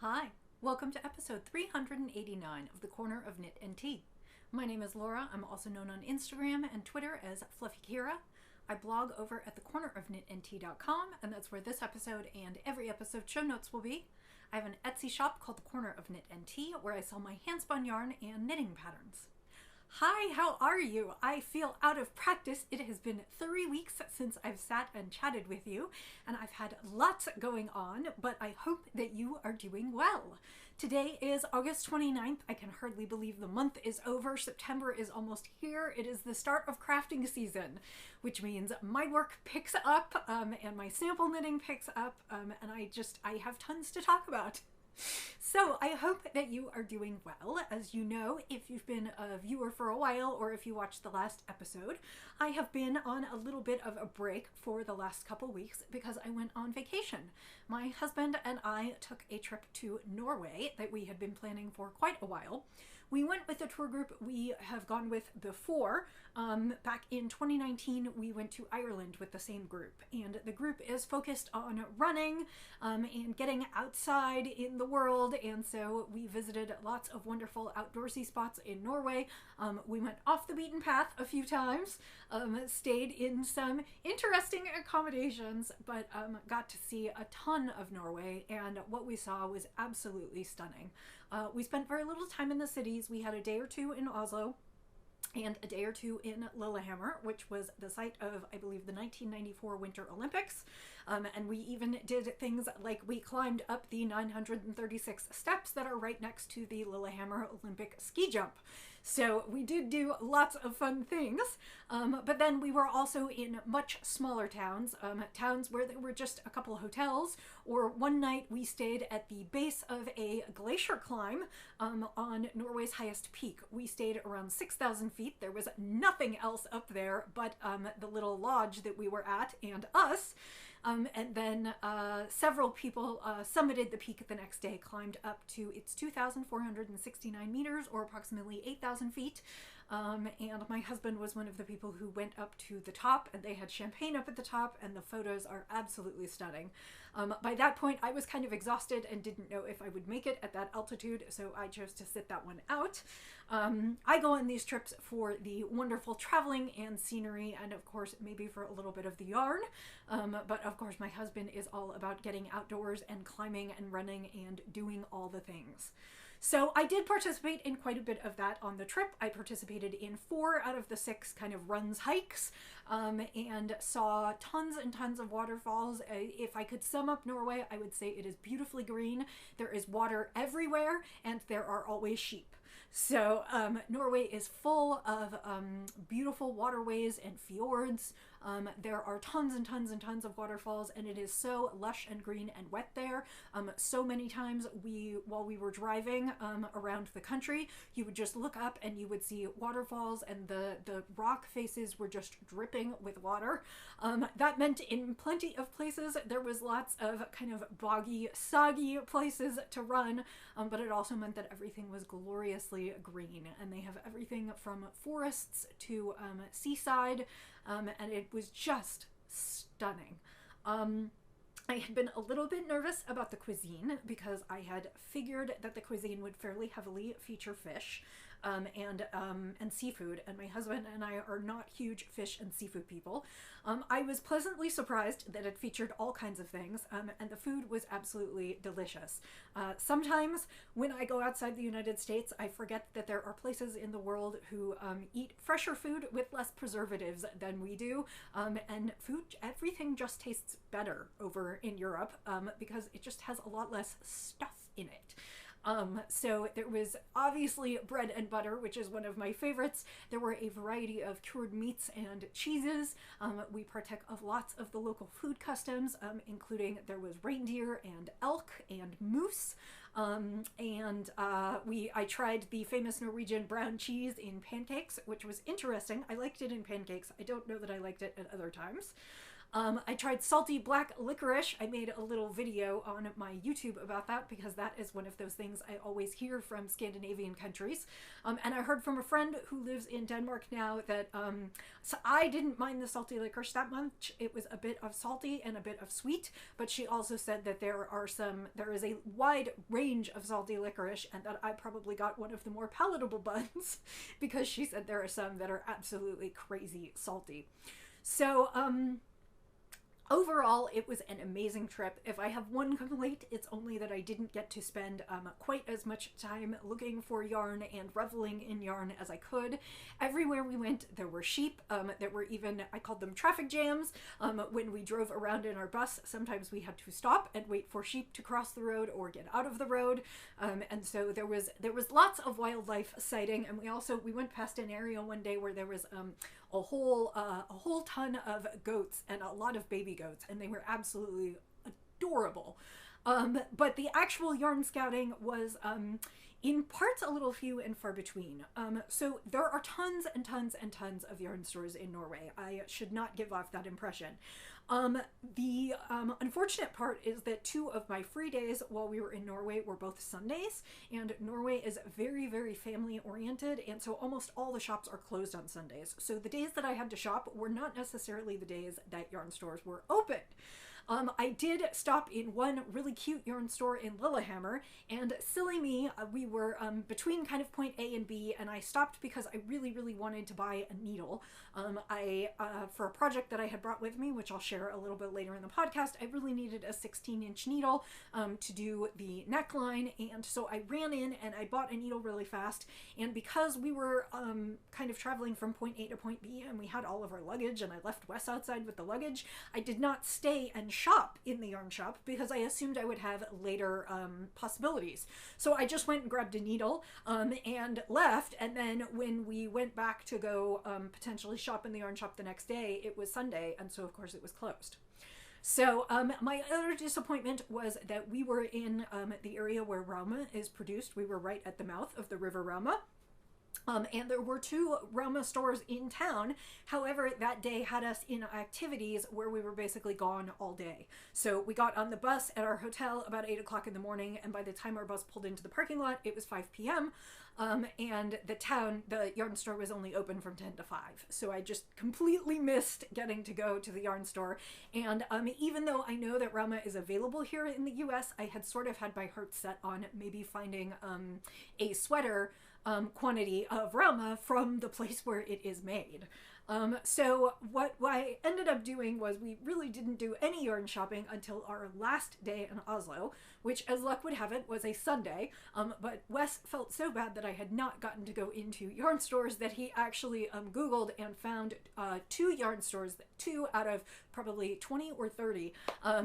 Hi, welcome to episode 389 of the Corner of Knit and Tea. My name is Laura. I'm also known on Instagram and Twitter as Fluffy Kira. I blog over at thecornerofknitandtea.com, and that's where this episode and every episode show notes will be. I have an Etsy shop called The Corner of Knit and Tea, where I sell my handspun yarn and knitting patterns. Hi, how are you? I feel out of practice. It has been 3 weeks since I've sat and chatted with you, and I've had lots going on, but I hope that you are doing well. Today is August 29th. I can hardly believe the month is over. September is almost here. It is the start of crafting season, which means my work picks up and my sample knitting picks up, and I have tons to talk about. So I hope that you are doing well. As you know, if you've been a viewer for a while or if you watched the last episode, I have been on a little bit of a break for the last couple weeks because I went on vacation. My husband and I took a trip to Norway that we had been planning for quite a while. We went with a tour group we have gone with before. Back in 2019, we went to Ireland with the same group, and the group is focused on running and getting outside in the world, and so we visited lots of wonderful outdoorsy spots in Norway. We went off the beaten path a few times, stayed in some interesting accommodations, but got to see a ton of Norway, and what we saw was absolutely stunning. We spent very little time in the cities. We had a day or two in Oslo and a day or two in Lillehammer, which was the site of, I believe, the 1994 Winter Olympics. And we even did things like we climbed up the 936 steps that are right next to the Lillehammer Olympic ski jump. So we did do lots of fun things, but then we were also in much smaller towns, towns where there were just a couple hotels, or one night we stayed at the base of a glacier climb on Norway's highest peak. We stayed around 6,000 feet. There was nothing else up there but the little lodge that we were at and us. And then several people summited the peak the next day, climbed up to its 2,469 meters, or approximately 8,000 feet. And my husband was one of the people who went up to the top, and they had champagne up at the top, and the photos are absolutely stunning. By that point, I was kind of exhausted and didn't know if I would make it at that altitude, so I chose to sit that one out. I go on these trips for the wonderful traveling and scenery, and of course, maybe for a little bit of the yarn. But of course, my husband is all about getting outdoors and climbing and running and doing all the things. So I did participate in quite a bit of that on the trip. I participated in 4 out of the 6 kind of runs, hikes, and saw tons and tons of waterfalls. If I could sum up Norway, I would say it is beautifully green. There is water everywhere, and there are always sheep. So Norway is full of beautiful waterways and fjords. There are tons and tons and tons of waterfalls, and it is so lush and green and wet there. So many times while we were driving around the country, you would just look up and you would see waterfalls, and the rock faces were just dripping with water. That meant in plenty of places there was lots of kind of boggy, soggy places to run, but it also meant that everything was gloriously green, and they have everything from forests to seaside, and it was just stunning. I had been a little bit nervous about the cuisine because I had figured that the cuisine would fairly heavily feature fish and seafood, and my husband and I are not huge fish and seafood people. I was pleasantly surprised that it featured all kinds of things, and the food was absolutely delicious. Sometimes when I go outside the United States, I forget that there are places in the world who eat fresher food with less preservatives than we do, and everything just tastes better over in Europe because it just has a lot less stuff in it. So there was obviously bread and butter, which is one of my favorites. There were a variety of cured meats and cheeses. We partook of lots of the local food customs, including there was reindeer and elk and moose. I tried the famous Norwegian brown cheese in pancakes, which was interesting. I liked it in pancakes. I don't know that I liked it at other times. I tried salty black licorice. I made a little video on my YouTube about that because that is one of those things I always hear from Scandinavian countries. And I heard from a friend who lives in Denmark now that so I didn't mind the salty licorice that much. It was a bit of salty and a bit of sweet, but she also said that there is a wide range of salty licorice, and that I probably got one of the more palatable buns because she said there are some that are absolutely crazy salty. So, overall, it was an amazing trip. If I have one complaint, it's only that I didn't get to spend quite as much time looking for yarn and reveling in yarn as I could. Everywhere we went, there were sheep. There were even, I called them traffic jams. When we drove around in our bus, sometimes we had to stop and wait for sheep to cross the road or get out of the road. And so there was lots of wildlife sighting. And we went past an area one day where there was a whole ton of goats and a lot of baby goats, and they were absolutely adorable. But the actual yarn scouting was in parts a little few and far between. So there are tons and tons and tons of yarn stores in Norway. I should not give off that impression. The unfortunate part is that 2 of my free days while we were in Norway were both Sundays, and Norway is very, very family oriented, and so almost all the shops are closed on Sundays. So the days that I had to shop were not necessarily the days that yarn stores were open. I did stop in one really cute yarn store in Lillehammer, and silly me, we were between kind of point A and B, and I stopped because I really, really wanted to buy a needle. For a project that I had brought with me, which I'll share a little bit later in the podcast, I really needed a 16-inch needle to do the neckline, and so I ran in and I bought a needle really fast, and because we were kind of traveling from point A to point B, and we had all of our luggage, and I left Wes outside with the luggage, I did not stay and shop in the yarn shop because I assumed I would have later possibilities. So I just went and grabbed a needle and left, and then when we went back to go potentially shop in the yarn shop the next day, it was Sunday, and so of course it was closed. So my other disappointment was that we were in the area where Rauma is produced. We were right at the mouth of the river Rauma. And there were 2 Rauma stores in town. However, that day had us in activities where we were basically gone all day. So we got on the bus at our hotel about 8 o'clock in the morning, and by the time our bus pulled into the parking lot, it was 5 p.m. And the yarn store was only open from 10 to 5. So I just completely missed getting to go to the yarn store. And even though I know that Rauma is available here in the US, I had sort of had my heart set on maybe finding a sweater quantity of Rauma from the place where it is made. So what I ended up doing was we really didn't do any yarn shopping until our last day in Oslo, which, as luck would have it, was a Sunday. But Wes felt so bad that I had not gotten to go into yarn stores that he actually Googled and found 2 yarn stores, 2 out of probably 20 or 30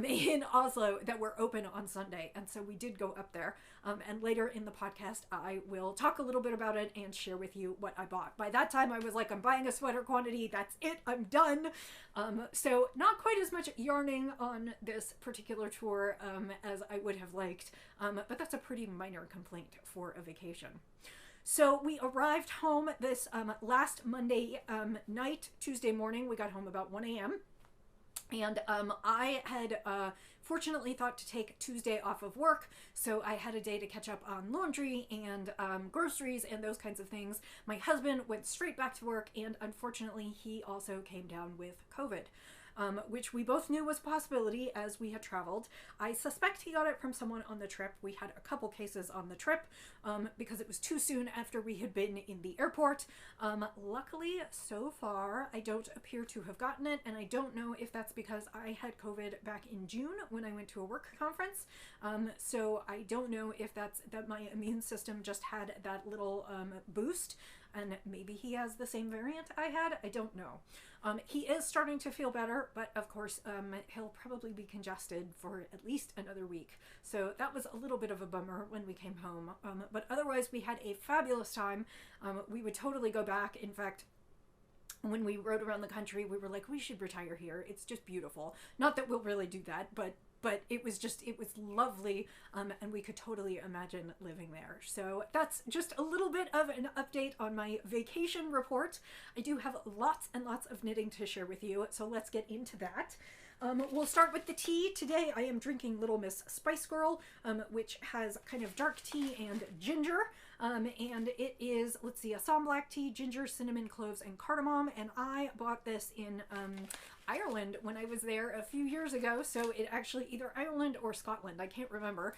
in Oslo that were open on Sunday. And so we did go up there. And later in the podcast, I will talk a little bit about it and share with you what I bought. By that time, I was like, I'm buying a sweater quantity. That's it. I'm done. So not quite as much yarning on this particular tour as I would have liked. But that's a pretty minor complaint for a vacation. So we arrived home this last Monday night. Tuesday morning, we got home about 1 a.m. And I had fortunately thought to take Tuesday off of work, so I had a day to catch up on laundry and groceries and those kinds of things. My husband went straight back to work, and unfortunately he also came down with COVID. Which we both knew was a possibility as we had traveled. I suspect he got it from someone on the trip. We had a couple cases on the trip because it was too soon after we had been in the airport. Luckily, so far, I don't appear to have gotten it, and I don't know if that's because I had COVID back in June when I went to a work conference. So I don't know if that's that my immune system just had that little boost, and maybe he has the same variant I had. I don't know. He is starting to feel better, but of course he'll probably be congested for at least another week. So that was a little bit of a bummer when we came home. But otherwise we had a fabulous time. We would totally go back. In fact, when we rode around the country, we were like, we should retire here. It's just beautiful. Not that we'll really do that, but it was lovely, and we could totally imagine living there. So that's just a little bit of an update on my vacation report. I do have lots and lots of knitting to share with you, so let's get into that. We'll start with the tea. Today I am drinking Little Miss Spice Girl, which has kind of dark tea and ginger. And it is, let's see, Assam black tea, ginger, cinnamon, cloves, and cardamom. And I bought this in Ireland when I was there a few years ago. So it actually either Ireland or Scotland, I can't remember,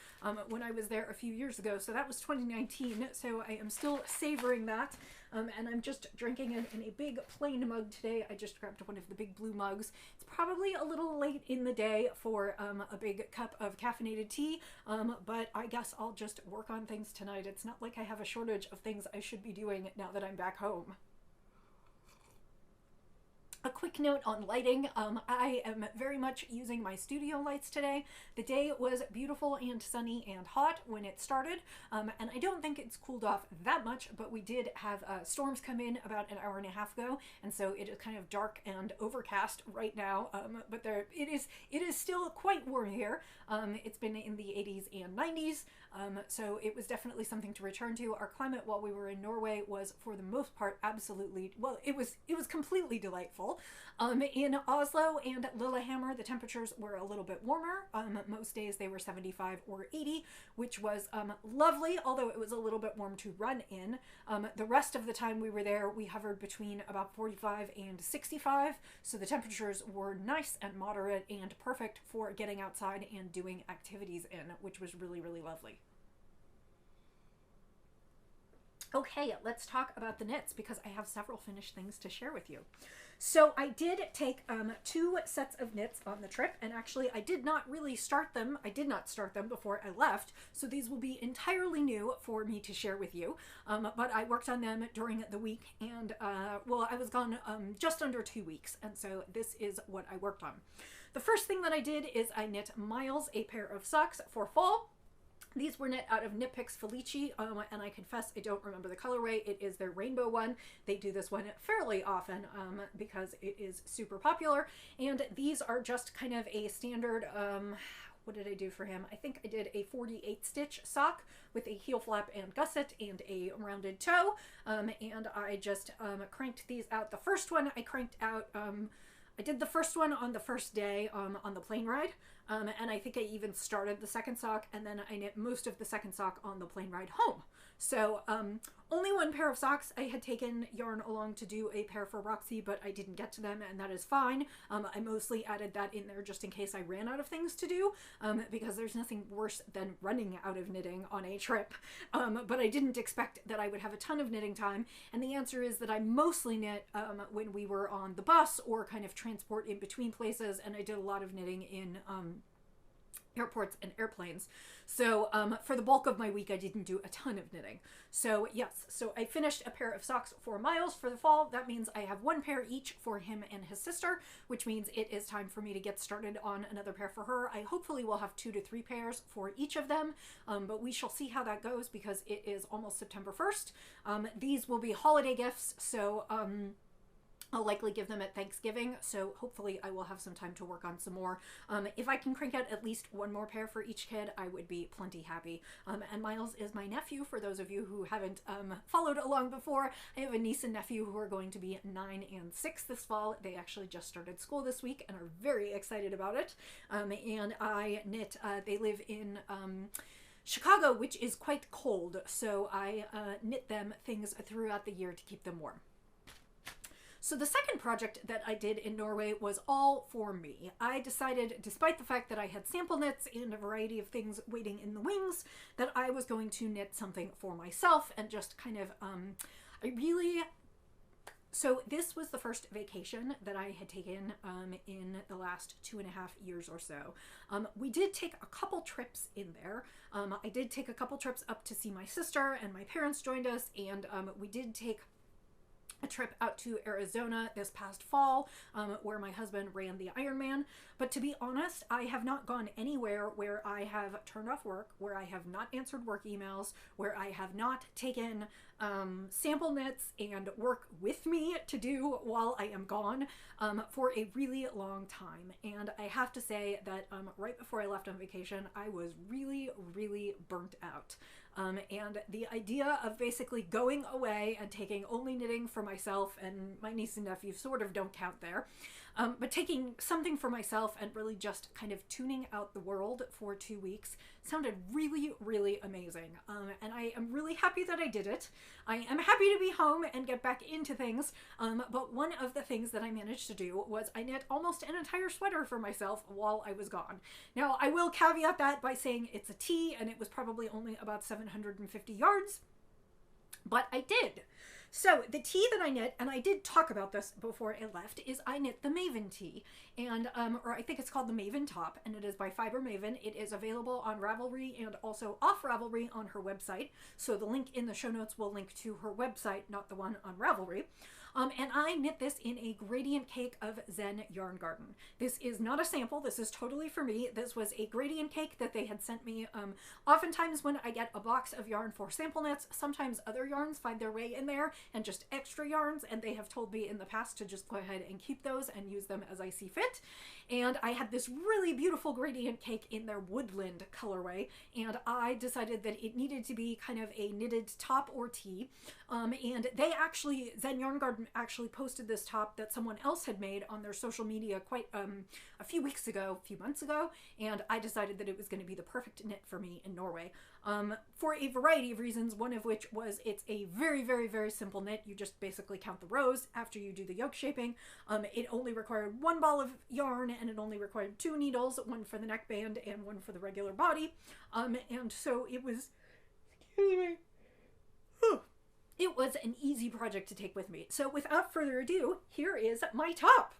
when I was there a few years ago. So that was 2019. So I am still savoring that. And I'm just drinking it in a big plain mug today. I just grabbed one of the big blue mugs. It's probably a little late in the day for a big cup of caffeinated tea, but I guess I'll just work on things tonight. It's not like I have a shortage of things I should be doing now that I'm back home. A quick note on lighting. I am very much using my studio lights today. The day was beautiful and sunny and hot when it started, and I don't think it's cooled off that much, but we did have storms come in about an hour and a half ago, and so it is kind of dark and overcast right now, but it is still quite warm here. It's been in the 80s and 90s, so it was definitely something to return to. Our climate while we were in Norway was, for the most part, absolutely, well, it was completely delightful. In Oslo and Lillehammer, the temperatures were a little bit warmer. Most days they were 75 or 80, which was lovely, although it was a little bit warm to run in. The rest of the time we were there, we hovered between about 45 and 65, so the temperatures were nice and moderate and perfect for getting outside and doing activities in, which was really, really lovely. Okay, let's talk about the knits because I have several finished things to share with you. So I did take 2 sets of knits on the trip, and actually I did not really start them. I did not start them before I left, so these will be entirely new for me to share with you. But I worked on them during the week, and well, I was gone just under 2 weeks, and so this is what I worked on. The first thing that I did is I knit Miles a pair of socks for fall. These were knit out of Knit Picks Felici, and I confess I don't remember the colorway. It is their rainbow one. They do this one fairly often because it is super popular. And these are just kind of a standard, what did I do for him? I think I did a 48 stitch sock with a heel flap and gusset and a rounded toe. And I just cranked these out. The first one I cranked out, I did the first one on the first day on the plane ride, and I think I even started the second sock, and then I knit most of the second sock on the plane ride home. So only 1 pair of socks. I had taken yarn along to do a pair for Roxy, but I didn't get to them, and that is fine. I mostly added that in there just in case I ran out of things to do, because there's nothing worse than running out of knitting on a trip. But I didn't expect that I would have a ton of knitting time, and the answer is that I mostly knit when we were on the bus or kind of transport in between places, and I did a lot of knitting in airports and airplanes. So for the bulk of my week, I didn't do a ton of knitting. So yes, so I finished a pair of socks for Miles for the fall. That means I have 1 pair each for him and his sister, which means it is time for me to get started on another pair for her. I hopefully will have 2 to 3 pairs for each of them, but we shall see how that goes because it is almost September 1st. These will be holiday gifts, so I'll likely give them at Thanksgiving, so hopefully I will have some time to work on some more. If I can crank out at least 1 more pair for each kid, I would be plenty happy. And Miles is my nephew, for those of you who haven't followed along before. I have a niece and nephew who are going to be 9 and 6 this fall. They actually just started school this week and are very excited about it. And I knit, they live in Chicago, which is quite cold, so I knit them things throughout the year to keep them warm. So the second project that I did in Norway was all for me. I decided, despite the fact that I had sample knits and a variety of things waiting in the wings, that I was going to knit something for myself and just kind of, so this was the first vacation that I had taken in the last 2.5 years or so. We did take a couple trips in there. I did take a couple trips up to see my sister, and my parents joined us, and we did take a trip out to Arizona this past fall, where my husband ran the Ironman. But to be honest, I have not gone anywhere where I have turned off work, where I have not answered work emails, where I have not taken sample knits and work with me to do while I am gone for a really long time. And I have to say that right before I left on vacation, I was really, really burnt out. And the idea of basically going away and taking only knitting for myself and my niece and nephew sort of don't count there, But taking something for myself and really just kind of tuning out the world for 2 weeks sounded really, really amazing. And I am really happy that I did it. I am happy to be home and get back into things. But one of the things that I managed to do was I knit almost an entire sweater for myself while I was gone. Now, I will caveat that by saying it's a tee and it was probably only about 750 yards, but I did. So the tee that I knit, and I did talk about this before I left, is I knit the Maven tee, and or I think it's called the Maven top, and it is by Fiber Maven. It is available on Ravelry and also off Ravelry on her website. So the link in the show notes will link to her website, not the one on Ravelry. And I knit this in a gradient cake of Zen Yarn Garden. This is not a sample. This is totally for me. This was a gradient cake that they had sent me. Oftentimes when I get a box of yarn for sample knits, sometimes other yarns find their way in there and just extra yarns, and they have told me in the past to just go ahead and keep those and use them as I see fit. And I had this really beautiful gradient cake in their woodland colorway, and I decided that it needed to be kind of a knitted top or tee. And they actually, Zen Yarn Garden actually posted this top that someone else had made on their social media quite a few months ago, and I decided that it was going to be the perfect knit for me in Norway. For a variety of reasons, one of which was it's a very, very, very simple knit. You just basically count the rows after you do the yoke shaping. It only required one ball of yarn, and it only required 2 needles, one for the neckband and one for the regular body. And so it was, excuse me, it was an easy project to take with me. So without further ado, here is my top.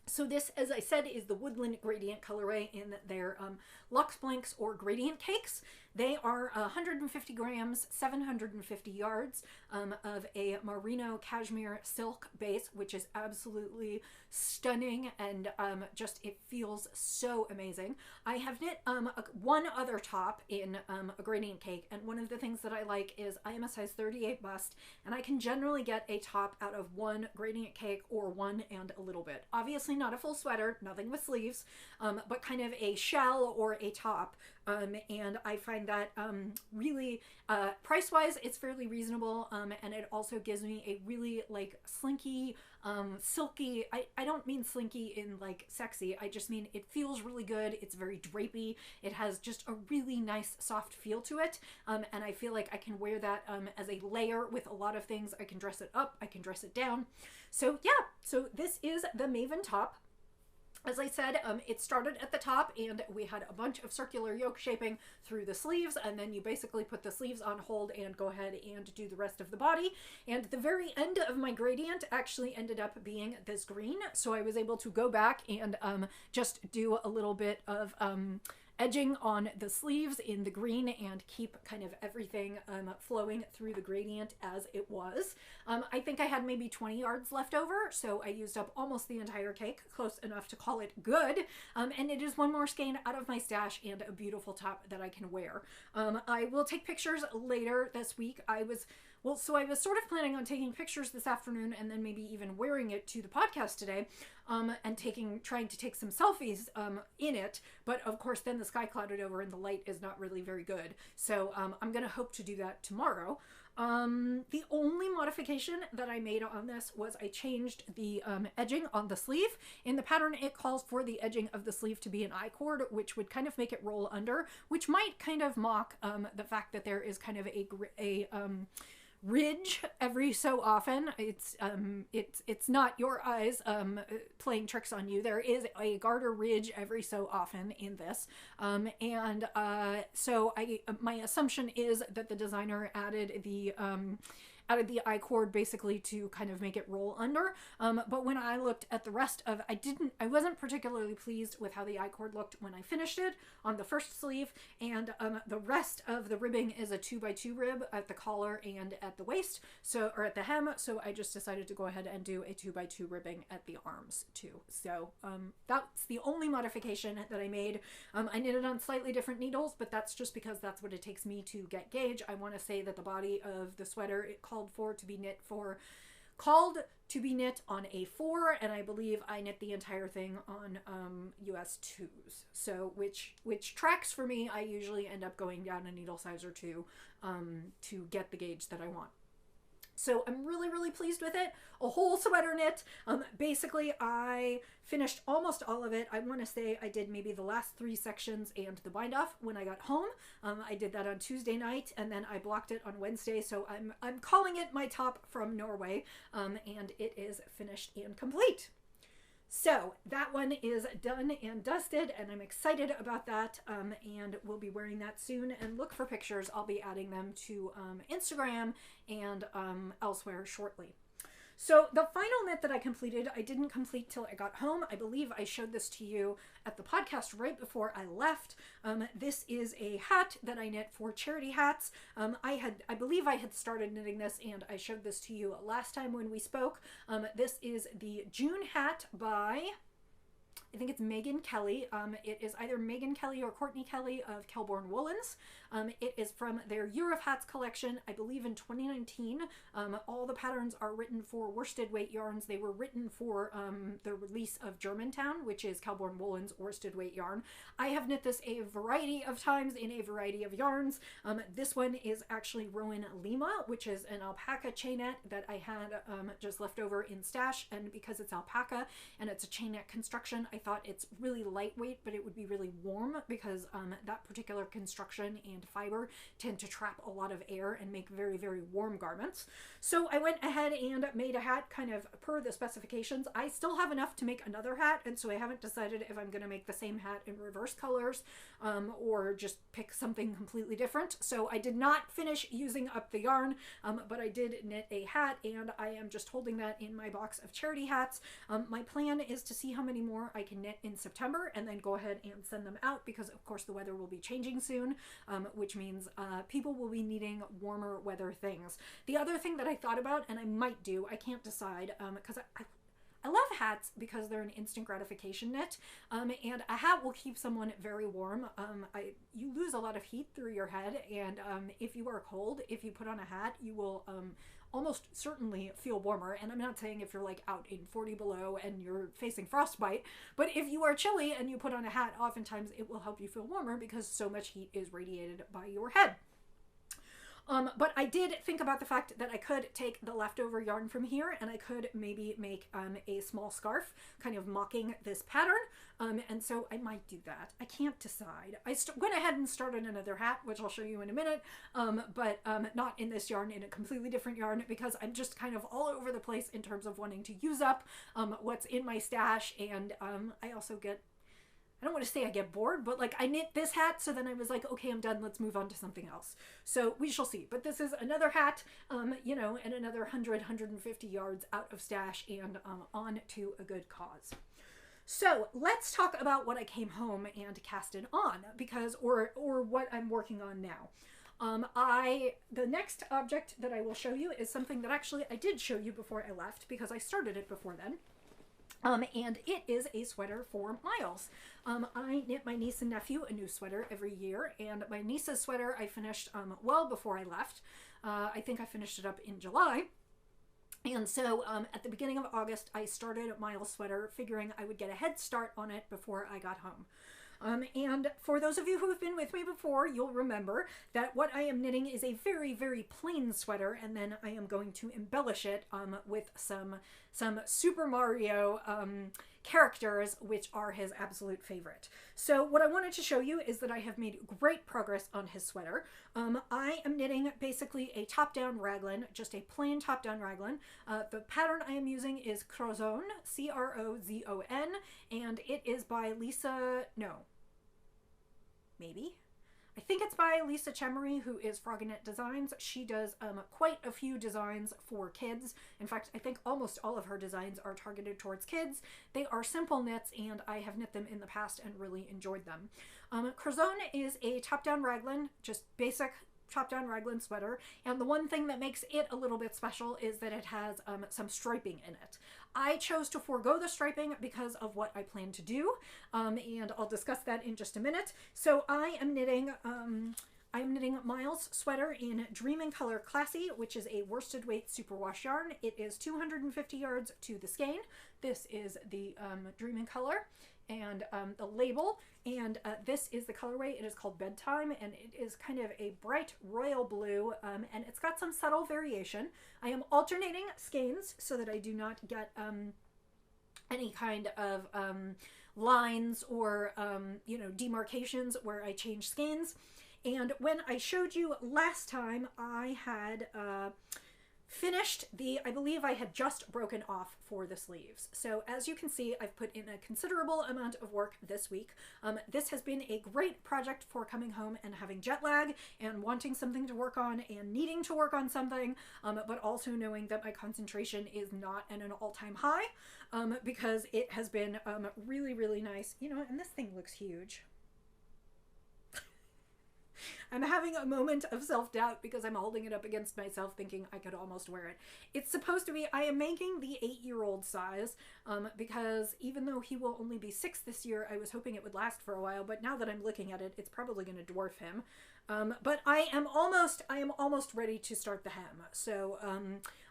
So this, as I said, is the Woodland Gradient colorway in their Luxe Blanks or Gradient Cakes. They are 150 grams, 750 yards of a merino cashmere silk base, which is absolutely stunning, and just it feels so amazing. I have knit one other top in a gradient cake, and one of the things that I like is I am a size 38 bust, and I can generally get a top out of one gradient cake or one and a little bit. Obviously not a full sweater, nothing with sleeves, but kind of a shell or a top. And I find that really price-wise it's fairly reasonable, and it also gives me a really like slinky, silky, I don't mean slinky in like sexy, I just mean it feels really good. It's very drapey. It has just a really nice soft feel to it, and I feel like I can wear that as a layer with a lot of things. I can dress it up, I can dress it down. So yeah, so this is the Maven top. As I said, it started at the top, and we had a bunch of circular yoke shaping through the sleeves, and then you basically put the sleeves on hold and go ahead and do the rest of the body. And the very end of my gradient actually ended up being this green, so I was able to go back and just do a little bit of edging on the sleeves in the green and keep kind of everything flowing through the gradient as it was. I think I had maybe 20 yards left over, so I used up almost the entire cake, close enough to call it good. And it is one more skein out of my stash and a beautiful top that I can wear. I will take pictures later this week. So I was sort of planning on taking pictures this afternoon and then maybe even wearing it to the podcast today, and trying to take some selfies in it, but of course then the sky clouded over and the light is not really very good. So I'm gonna hope to do that tomorrow. The only modification that I made on this was I changed the edging on the sleeve. In the pattern it calls for the edging of the sleeve to be an I-cord, which would kind of make it roll under, which might kind of mock the fact that there is kind of a ridge every so often. It's not your eyes playing tricks on you. There is a garter ridge every so often in this, so my assumption is that the designer added the I-cord basically to kind of make it roll under. But when I looked at the rest of, I wasn't particularly pleased with how the I-cord looked when I finished it on the first sleeve, and the rest of the ribbing is a 2x2 rib at the collar and at the waist, or at the hem, so I just decided to go ahead and do a 2x2 ribbing at the arms too. So that's the only modification that I made. I knitted on slightly different needles, but that's just because that's what it takes me to get gauge. I want to say that the body of the sweater, it called to be knit on A4, and I believe I knit the entire thing on US 2s. So which tracks for me. I usually end up going down a needle size or two to get the gauge that I want. So I'm really, really pleased with it. A whole sweater knit. Basically, I finished almost all of it. I want to say I did maybe the last 3 sections and the bind off when I got home. I did that on Tuesday night, and then I blocked it on Wednesday. So I'm calling it my top from Norway, and it is finished and complete. So that one is done and dusted, and I'm excited about that, and we'll be wearing that soon. And look for pictures. I'll be adding them to Instagram and elsewhere shortly. So the final knit that I completed, I didn't complete till I got home. I believe I showed this to you at the podcast right before I left. This is a hat that I knit for charity hats. I believe I had started knitting this, and I showed this to you last time when we spoke. This is the June hat by, I think it's Megan Kelly. It is either Megan Kelly or Courtney Kelly of Kelborn Woolens. It is from their Year of Hats collection, I believe in 2019. All the patterns are written for worsted weight yarns. They were written for the release of Germantown, which is Kelborn Woolens worsted weight yarn. I have knit this a variety of times in a variety of yarns. This one is actually Rowan Lima, which is an alpaca chainette that I had just left over in stash, and because it's alpaca and it's a chainette construction, I thought it's really lightweight, but it would be really warm because that particular construction and fiber tend to trap a lot of air and make very, very warm garments. So I went ahead and made a hat kind of per the specifications. I still have enough to make another hat, and so I haven't decided if I'm going to make the same hat in reverse colors or just pick something completely different. So I did not finish using up the yarn, but I did knit a hat, and I am just holding that in my box of charity hats. My plan is to see how many more I can knit in September and then go ahead and send them out, because of course the weather will be changing soon, which means people will be needing warmer weather things. The other thing that I thought about, and I might do, I can't decide, because I love hats because they're an instant gratification knit, and a hat will keep someone very warm. You lose a lot of heat through your head, and if you are cold, if you put on a hat, you will almost certainly feel warmer. And I'm not saying if you're like out in 40 below and you're facing frostbite, but if you are chilly and you put on a hat, oftentimes it will help you feel warmer because so much heat is radiated by your head. But I did think about the fact that I could take the leftover yarn from here and I could maybe make a small scarf kind of mocking this pattern. And so I might do that. I can't decide. I went ahead and started another hat, which I'll show you in a minute, but not in this yarn, in a completely different yarn, because I'm just kind of all over the place in terms of wanting to use up what's in my stash. And I also get, I don't want to say I get bored, but like I knit this hat, so then I was like, okay, I'm done. Let's move on to something else. So we shall see. But this is another hat, you know, and another 100, 150 yards out of stash and on to a good cause. So let's talk about what I came home and casted on, because, or what I'm working on now. The next object that I will show you is something that actually I did show you before I left, because I started it before then. And it is a sweater for Miles. I knit my niece and nephew a new sweater every year, and my niece's sweater I finished well before I left. I think I finished it up in July. And so at the beginning of August, I started Miles' sweater, figuring I would get a head start on it before I got home. And for those of you who have been with me before, you'll remember that what I am knitting is a very, very plain sweater, and then I am going to embellish it with some Super Mario characters, which are his absolute favorite. So what I wanted to show you is that I have made great progress on his sweater. I am knitting basically a top-down raglan, just a plain top-down raglan. The pattern I am using is Crozon, C-R-O-Z-O-N, and it is by I think it's by Lisa Chemery, who is Frogginet Designs. She does quite a few designs for kids. In fact, I think almost all of her designs are targeted towards kids. They are simple knits, and I have knit them in the past and really enjoyed them. Crozon is a top-down raglan, just basic top-down raglan sweater, and the one thing that makes it a little bit special is that it has some striping in it. I chose to forego the striping because of what I plan to do, and I'll discuss that in just a minute. So I am knitting Miles' sweater in Dream in Color Classy, which is a worsted weight superwash yarn. It is 250 yards to the skein. This is the Dream in Color, and the label, and this is the colorway. It is called Bedtime, and it is kind of a bright royal blue, and it's got some subtle variation. I am alternating skeins so that I do not get any kind of lines or demarcations where I change skeins. And when I showed you last time, I had finished I believe I had just broken off for the sleeves. So as you can see, I've put in a considerable amount of work this week. This has been a great project for coming home and having jet lag and wanting something to work on and needing to work on something, but also knowing that my concentration is not at an all-time high, because it has been really, really nice. And this thing looks huge. I'm having a moment of self-doubt because I'm holding it up against myself thinking I could almost wear it. It's supposed to be, I am making the 8-year-old size, because even though he will only be 6 this year, I was hoping it would last for a while, but now that I'm looking at it, it's probably going to dwarf him. But I am almost ready to start the hem. So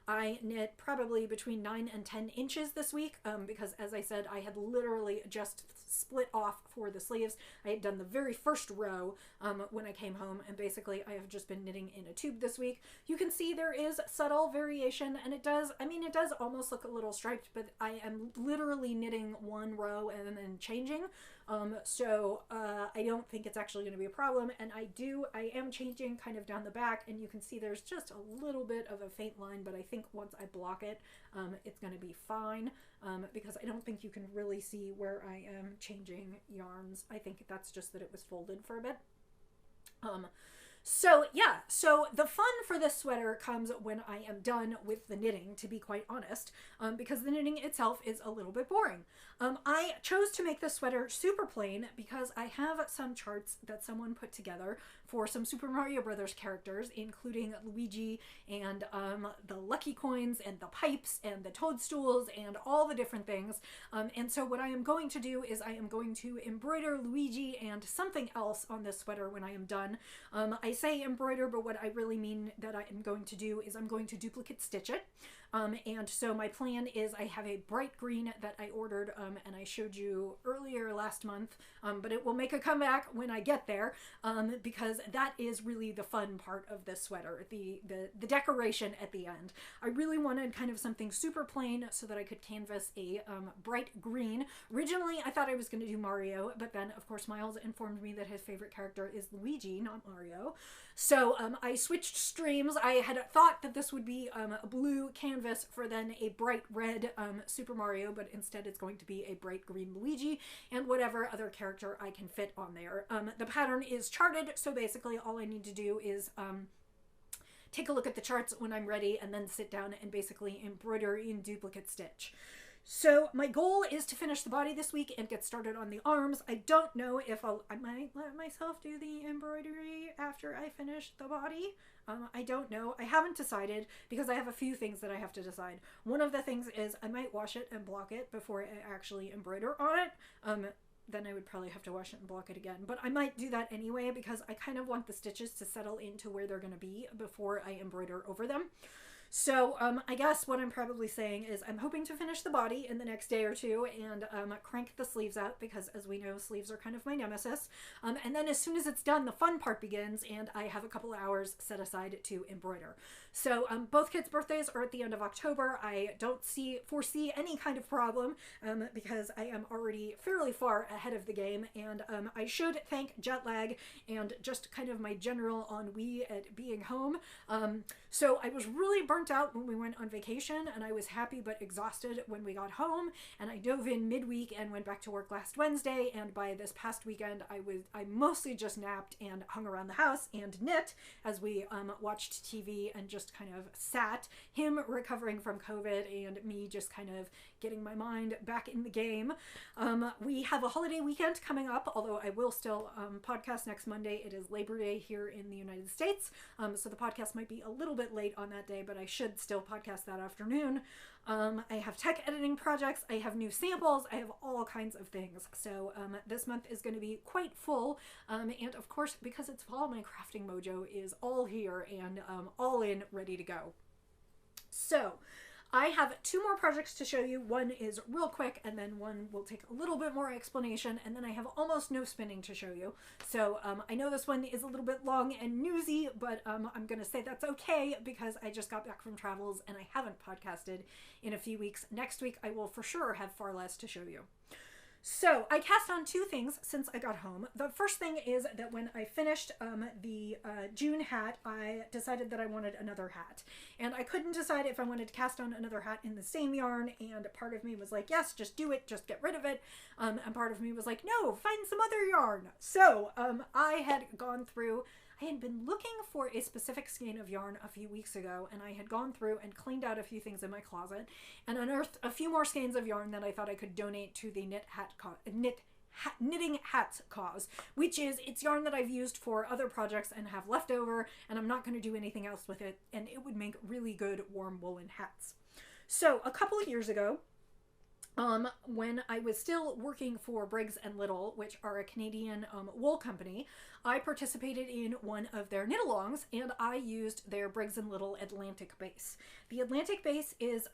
I knit probably between 9 and 10 inches this week, because as I said, I had literally just split off for the sleeves. I had done the very first row when I came home, and basically I have just been knitting in a tube this week. You can see there is subtle variation, and it does almost look a little striped, but I am literally knitting one row and then changing. So I don't think it's actually going to be a problem, and I am changing kind of down the back, and you can see there's just a little bit of a faint line, but I think once I block it, it's going to be fine, because I don't think you can really see where I am changing yarns. I think that's just that it was folded for a bit. So yeah, so the fun for this sweater comes when I am done with the knitting, to be quite honest, because the knitting itself is a little bit boring. I chose to make this sweater super plain because I have some charts that someone put together for some Super Mario Brothers characters, including Luigi and the Lucky Coins and the pipes and the toadstools and all the different things. And so what I am going to do is I am going to embroider Luigi and something else on this sweater when I am done. I say embroider, but what I really mean that I am going to do is I'm going to duplicate stitch it. And so my plan is I have a bright green that I ordered, and I showed you earlier last month, but it will make a comeback when I get there, because that is really the fun part of this sweater, the decoration at the end. I really wanted kind of something super plain so that I could canvas a bright green. Originally, I thought I was going to do Mario, but then, of course, Miles informed me that his favorite character is Luigi, not Mario. So I switched streams. I had thought that this would be a blue canvas for then a bright red Super Mario, but instead it's going to be a bright green Luigi and whatever other character I can fit on there. The pattern is charted, so basically all I need to do is take a look at the charts when I'm ready and then sit down and basically embroider in duplicate stitch. So my goal is to finish the body this week and get started on the arms. I don't know if I might let myself do the embroidery after I finish the body. I don't know. I haven't decided because I have a few things that I have to decide. One of the things is I might wash it and block it before I actually embroider on it. Then I would probably have to wash it and block it again. But I might do that anyway because I kind of want the stitches to settle into where they're going to be before I embroider over them. So I guess what I'm probably saying is I'm hoping to finish the body in the next day or two and crank the sleeves out because, as we know, sleeves are kind of my nemesis. And then as soon as it's done, the fun part begins and I have a couple hours set aside to embroider. So both kids' birthdays are at the end of October. I don't foresee any kind of problem because I am already fairly far ahead of the game, and I should thank jet lag and just kind of my general ennui at being home. So I was really burnt out when we went on vacation, and I was happy but exhausted when we got home, and I dove in midweek and went back to work last Wednesday, and by this past weekend I mostly just napped and hung around the house and knit as we watched TV and just kind of sat, him recovering from COVID and me just kind of getting my mind back in the game. We have a holiday weekend coming up, although I will still podcast next Monday. It is Labor Day here in the United States, so the podcast might be a little bit late on that day, but I should still podcast that afternoon. I have tech editing projects, I have new samples, I have all kinds of things. So this month is going to be quite full, and of course, because it's fall, my crafting mojo is all here and all in, ready to go. So I have two more projects to show you. One is real quick, and then one will take a little bit more explanation, and then I have almost no spinning to show you. So I know this one is a little bit long and newsy, but I'm going to say that's okay because I just got back from travels and I haven't podcasted in a few weeks. Next week I will for sure have far less to show you. So I cast on two things since I got home. The first thing is that when I finished the June hat, I decided that I wanted another hat. And I couldn't decide if I wanted to cast on another hat in the same yarn, and part of me was like, yes, just do it, just get rid of it. And part of me was like, no, find some other yarn. So I had gone through... I had been looking for a specific skein of yarn a few weeks ago, and I had gone through and cleaned out a few things in my closet and unearthed a few more skeins of yarn that I thought I could donate to the knitting hats cause, which is, it's yarn that I've used for other projects and have left over, and I'm not going to do anything else with it, and it would make really good warm woolen hats. So a couple of years ago, when I was still working for Briggs & Little, which are a Canadian wool company, I participated in one of their knit-alongs, and I used their Briggs & Little Atlantic base. The Atlantic base is,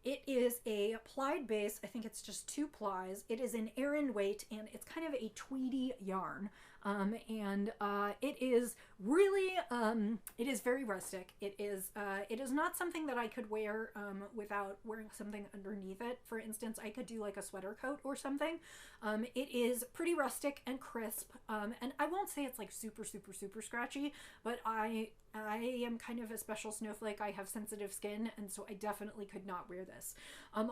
it is a plied base. I think it's just 2 plies. It is an Aran weight, and it's kind of a tweedy yarn. It is really, it is very rustic. It is not something that I could wear without wearing something underneath it. For instance, I could do like a sweater coat or something. It is pretty rustic and crisp, and I won't say it's like super, super, super scratchy, but I am kind of a special snowflake. I have sensitive skin, and so I definitely could not wear this.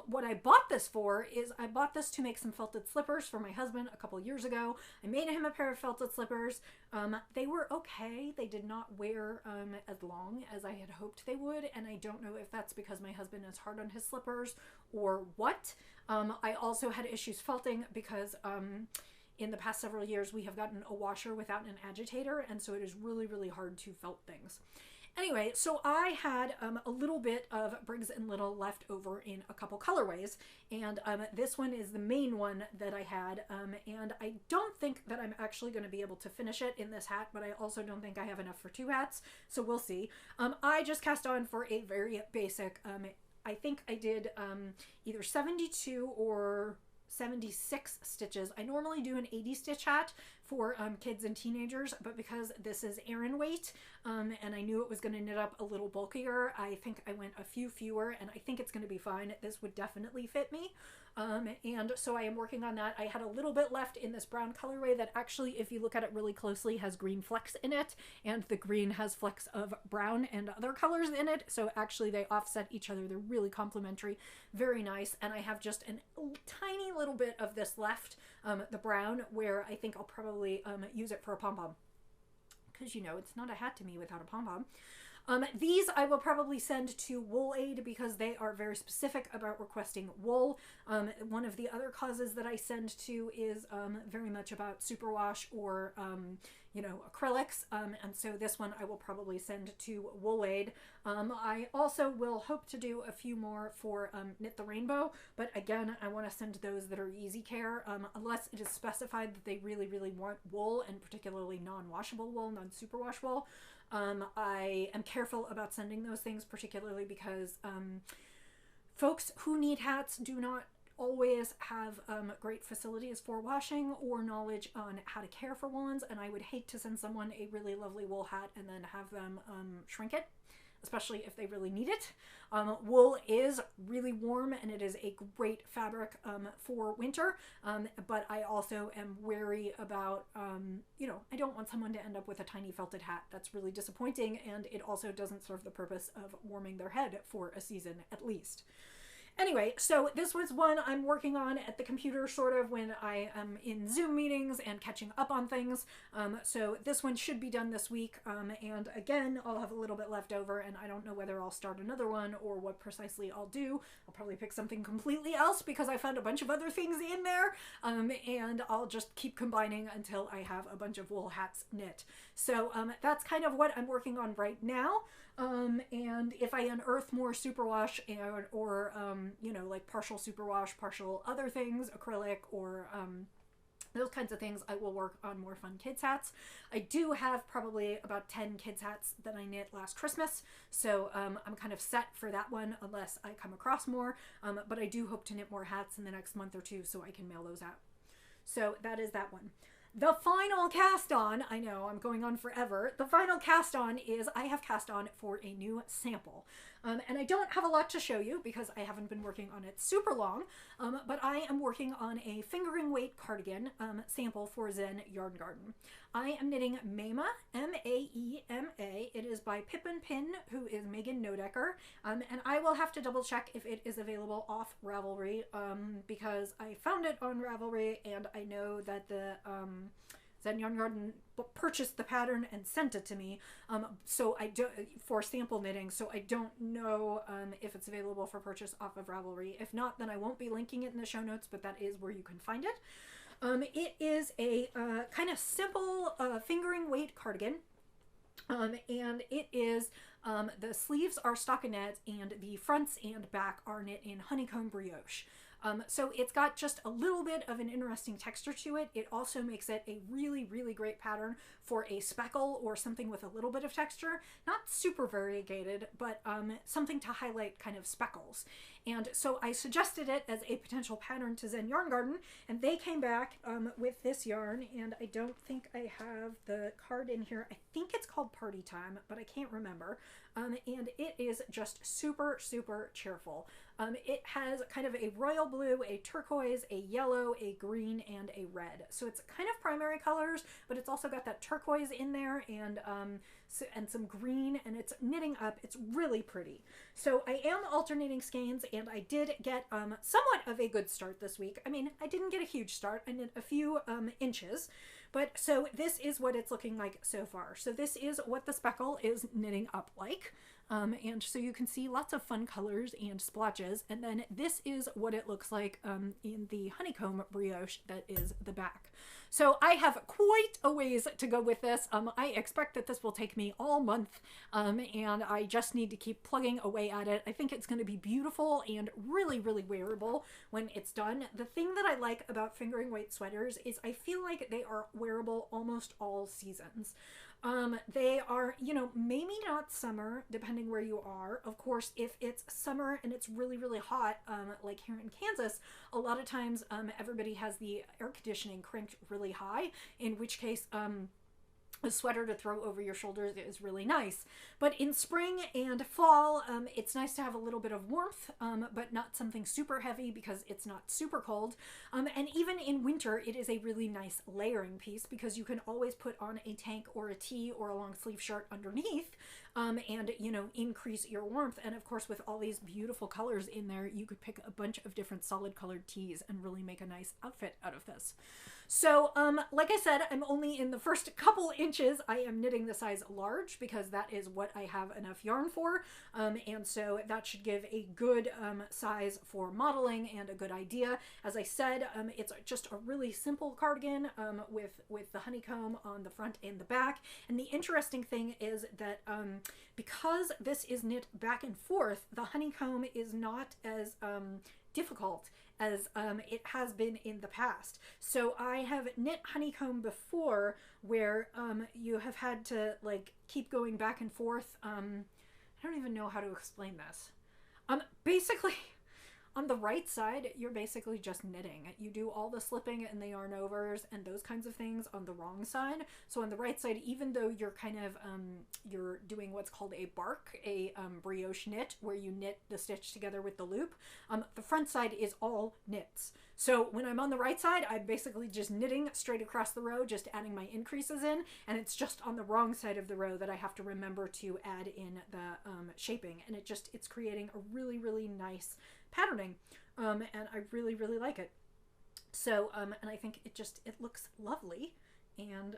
What I bought this for is I bought this to make some felted slippers for my husband a couple years ago. I made him a pair of felted slippers. They were okay. They did not wear as long as I had hoped they would, and I don't know if that's because my husband is hard on his slippers or what. I also had issues felting because in the past several years we have gotten a washer without an agitator, and so it is really, really hard to felt things. Anyway, so I had a little bit of Briggs & Little left over in a couple colorways, and this one is the main one that I had, and I don't think that I'm actually going to be able to finish it in this hat, but I also don't think I have enough for 2 hats, so we'll see. I just cast on for a very basic, I think I did either 72 or 76 stitches. I normally do an 80 stitch hat for kids and teenagers, but because this is Aran weight and I knew it was going to knit up a little bulkier, I think I went a few fewer, and I think it's going to be fine. This would definitely fit me. And so I am working on that. I had a little bit left in this brown colorway that actually, if you look at it really closely, has green flecks in it, and the green has flecks of brown and other colors in it, so actually they offset each other. They're really complementary, very nice, and I have just a tiny little bit of this left, the brown, where I think I'll probably use it for a pom-pom, because you know it's not a hat to me without a pom-pom. These I will probably send to Wool Aid because they are very specific about requesting wool. One of the other causes that I send to is very much about superwash or, you know, acrylics. And so this one I will probably send to Wool Aid. I also will hope to do a few more for Knit the Rainbow, but again, I want to send those that are easy care, unless it is specified that they really, really want wool, and particularly non-washable wool, non-superwash wool. I am careful about sending those things, particularly because folks who need hats do not always have great facilities for washing or knowledge on how to care for woolens, and I would hate to send someone a really lovely wool hat and then have them shrink it, especially if they really need it. Wool is really warm, and it is a great fabric for winter, but I also am wary about, you know, I don't want someone to end up with a tiny felted hat. That's really disappointing, and it also doesn't serve the purpose of warming their head for a season at least. Anyway, so this was one I'm working on at the computer sort of when I am in Zoom meetings and catching up on things. So this one should be done this week. And again, I'll have a little bit left over, and I don't know whether I'll start another one or what precisely I'll do. I'll probably pick something completely else because I found a bunch of other things in there. And I'll just keep combining until I have a bunch of wool hats knit. So that's kind of what I'm working on right now. And if I unearth more superwash or you know, like partial superwash, partial other things, acrylic or those kinds of things. I will work on more fun kids hats. I do have probably about 10 kids hats that I knit last Christmas, so I'm kind of set for that one unless I come across more, but I do hope to knit more hats in the next month or two so I can mail those out. So that is that one. The final cast on, I know I'm going on forever, the final cast on is I have cast on for a new sample. And I don't have a lot to show you because I haven't been working on it super long, but I am working on a fingering weight cardigan sample for Zen Yarn Garden. I am knitting Maema, M-A-E-M-A. It is by Pippin Pin, who is Megan Nodecker, and I will have to double check if it is available off Ravelry, because I found it on Ravelry, and I know that the Zen Yarn Garden purchased the pattern and sent it to me, so I don't, for sample knitting, so I don't know if it's available for purchase off of Ravelry. If not, then I won't be linking it in the show notes, but that is where you can find it. It is a kind of simple fingering weight cardigan, and it is, the sleeves are stockinette and the fronts and back are knit in honeycomb brioche. So it's got just a little bit of an interesting texture to it. It also makes it a really, really great pattern for a speckle or something with a little bit of texture. Not super variegated, but something to highlight kind of speckles. And so I suggested it as a potential pattern to Zen Yarn Garden, and they came back with this yarn, and I don't think I have the card in here. I think it's called Party Time, but I can't remember. And it is just super, super cheerful. It has kind of a royal blue, a turquoise, a yellow, a green, and a red. So it's kind of primary colors, but it's also got that turquoise in there and some green, and it's knitting up. It's really pretty. So I am alternating skeins, and I did get somewhat of a good start this week. I mean, I didn't get a huge start. I knit a few inches, but so this is what it's looking like so far. So this is what the speckle is knitting up like. And so you can see lots of fun colors and splotches, and then this is what it looks like in the honeycomb brioche that is the back. So I have quite a ways to go with this. I expect that this will take me all month, and I just need to keep plugging away at it. I think it's going to be beautiful and really, really wearable when it's done. The thing that I like about fingering weight sweaters is I feel like they are wearable almost all seasons. They are, you know, maybe not summer, depending where you are. Of course, if it's summer and it's really, really hot, like here in Kansas, a lot of times everybody has the air conditioning cranked really high, in which case a sweater to throw over your shoulders is really nice. But in spring and fall, it's nice to have a little bit of warmth, but not something super heavy because it's not super cold. And even in winter, it is a really nice layering piece because you can always put on a tank or a tee or a long sleeve shirt underneath, and, you know, increase your warmth. And of course, with all these beautiful colors in there, you could pick a bunch of different solid colored tees and really make a nice outfit out of this. So, like I said, I'm only in the first couple inches. I am knitting the size large because that is what I have enough yarn for. And so that should give a good size for modeling and a good idea. As I said, it's just a really simple cardigan with the honeycomb on the front and the back. And the interesting thing is that because this is knit back and forth, the honeycomb is not as difficult as it has been in the past. So I have knit honeycomb before where you have had to like keep going back and forth. I don't even know how to explain this. Basically, on the right side, you're basically just knitting. You do all the slipping and the yarn overs and those kinds of things on the wrong side. So on the right side, even though you're kind of, you're doing what's called a bark, a brioche knit, where you knit the stitch together with the loop, the front side is all knits. So when I'm on the right side, I'm basically just knitting straight across the row, just adding my increases in, and it's just on the wrong side of the row that I have to remember to add in the shaping. And it's creating a really, really nice patterning, and I really, really like it. So, and I think it looks lovely, and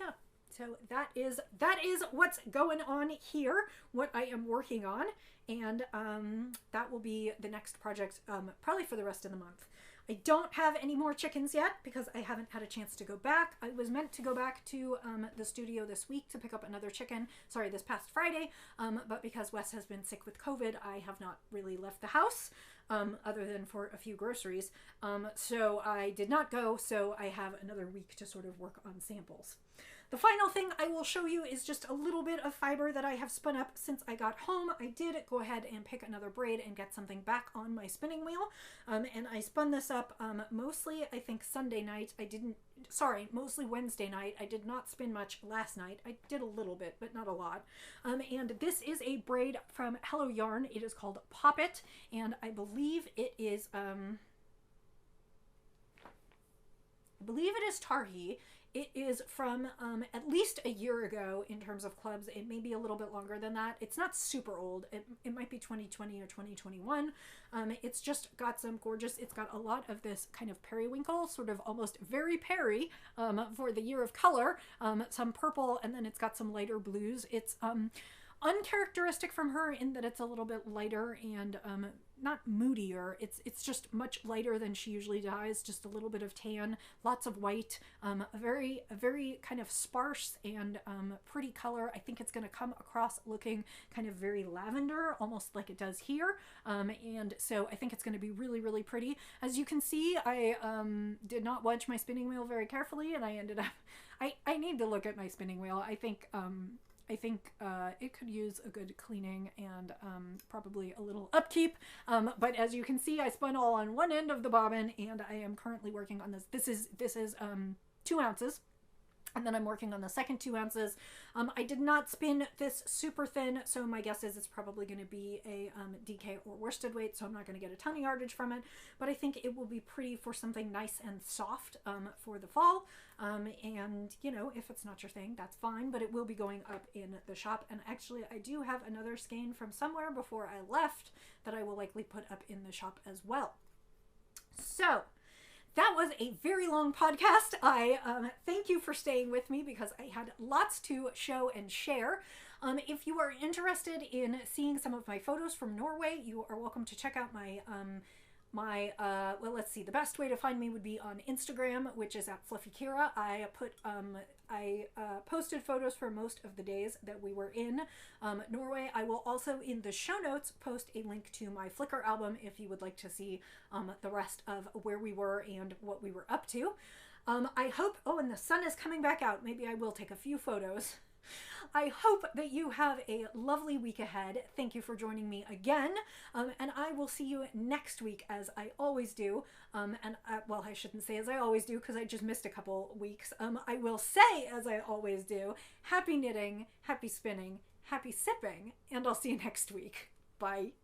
yeah. So that is what's going on here, what I am working on, and that will be the next project, probably for the rest of the month. I don't have any more chickens yet because I haven't had a chance to go back. I was meant to go back to the studio this week to pick up another chicken, this past Friday, but because Wes has been sick with COVID, I have not really left the house. other than for a few groceries. So I did not go, so I have another week to sort of work on samples. The final thing I will show you is just a little bit of fiber that I have spun up since I got home. I did go ahead and pick another braid and get something back on my spinning wheel. And I spun this up mostly, I think, Sunday night. Mostly Wednesday night. I did not spin much last night. I did a little bit, but not a lot. And this is a braid from Hello Yarn. It is called Pop It, and I believe it is, Tarhi. It is from at least a year ago in terms of clubs. It may be a little bit longer than that. It's not super old. It might be 2020 or 2021. It's just got some gorgeous, it's got a lot of this kind of periwinkle, sort of almost very Perry for the year of color, some purple, and then it's got some lighter blues. It's uncharacteristic from her in that it's a little bit lighter and not moodier. It's just much lighter than she usually dyes, just a little bit of tan, lots of white, a very kind of sparse and pretty color. I think it's going to come across looking kind of very lavender, almost like it does here, and so I think it's going to be really, really pretty. As you can see, I did not watch my spinning wheel very carefully, and I ended up I need to look at my spinning wheel. I think it could use a good cleaning and probably a little upkeep. But as you can see, I spun all on one end of the bobbin, and I am currently working on this. This is 2 ounces. And then I'm working on the second 2 ounces. I did not spin this super thin, so my guess is it's probably going to be a DK or worsted weight, so I'm not going to get a ton of yardage from it. But I think it will be pretty for something nice and soft for the fall. And, you know, if it's not your thing, that's fine, but it will be going up in the shop. And actually, I do have another skein from somewhere before I left that I will likely put up in the shop as well. So that was a very long podcast. I thank you for staying with me because I had lots to show and share. If you are interested in seeing some of my photos from Norway, you are welcome to check out my well, let's see, the best way to find me would be on Instagram, which is at Fluffy Kira. I posted photos for most of the days that we were in Norway. I will also, in the show notes, post a link to my Flickr album if you would like to see the rest of where we were and what we were up to. I hope, and the sun is coming back out. Maybe I will take a few photos. I hope that you have a lovely week ahead. Thank you for joining me again, and I will see you next week as I always do. Well, I shouldn't say as I always do because I just missed a couple weeks. I will say as I always do, happy knitting, happy spinning, happy sipping, and I'll see you next week. Bye.